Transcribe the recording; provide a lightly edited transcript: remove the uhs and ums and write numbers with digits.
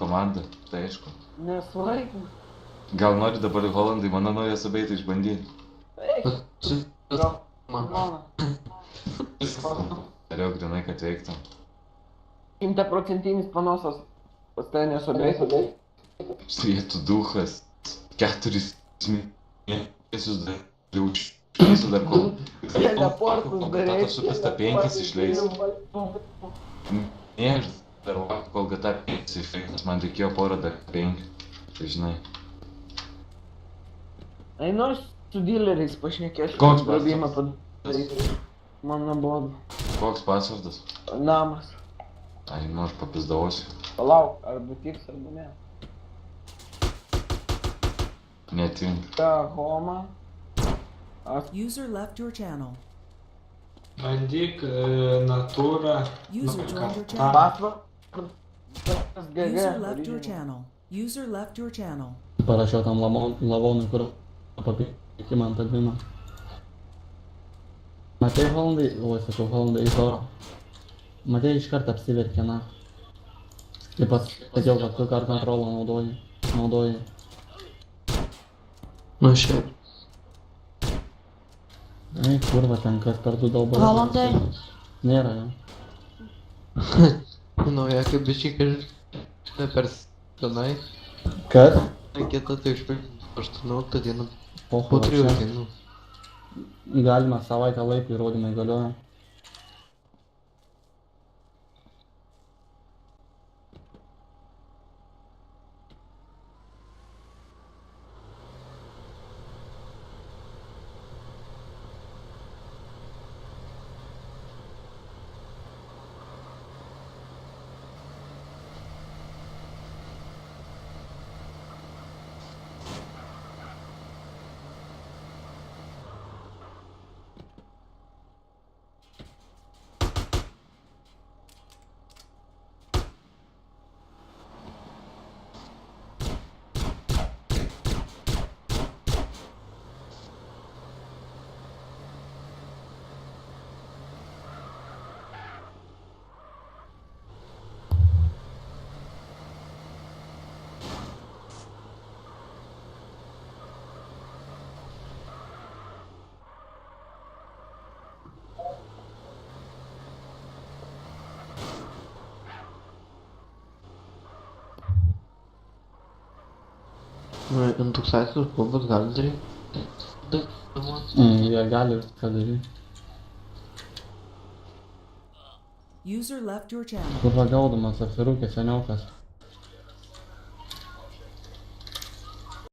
komanda, tai aišku. Nesvaikim. Gal nori dabar Holandai mano naują subeitą išbandyti? Eik, gal mano. Dariau grinai, kad veiktų. 100% panosas pas tai nesubėti. Svietų duhas. 4 mėnesius dar užpėsiu dar kol. Teleportus darei. Kol supista 5 išleis. Ne, aš dar kol GTA 5 išleis, man reikėjo porą dar 5. Tai žinai. Einu aš su dealeriais pašnekėsiu. Koks grobimą padaryti. Man nuobodu. Koks pasvardas? Namas. Ai, nu aš papizdavosiu. Palauk, arba tiks, arba ne. Netink. Ta homa. User left your channel. Bandyk natūrą. User joined your channel. Pasvardas GG. User left your channel. User left your channel. Parašiau tam lavonui, kur papikimą ant admino. Matei Holandai, sakau Holandai į Toro. Matei iškart apsiverkė, na. Taip pat sakiau, kad tu kart kontrolą naudoji. Nu šiaip. Ei, kurva, ten kas per 2 daug balų. Holandai. Nėra, jo. Nauja kaip bičiai, ne per senai. Kas? Kita tai iš 18 dienų. Po Po 3 čia. dienų. Galima savaitę laiko įrodymai galioja. Nu, intuksacijos klubas gali daryti. Jie gali viską daryti. User left your channel. Kurva gaudamas apsirūkė seniokas.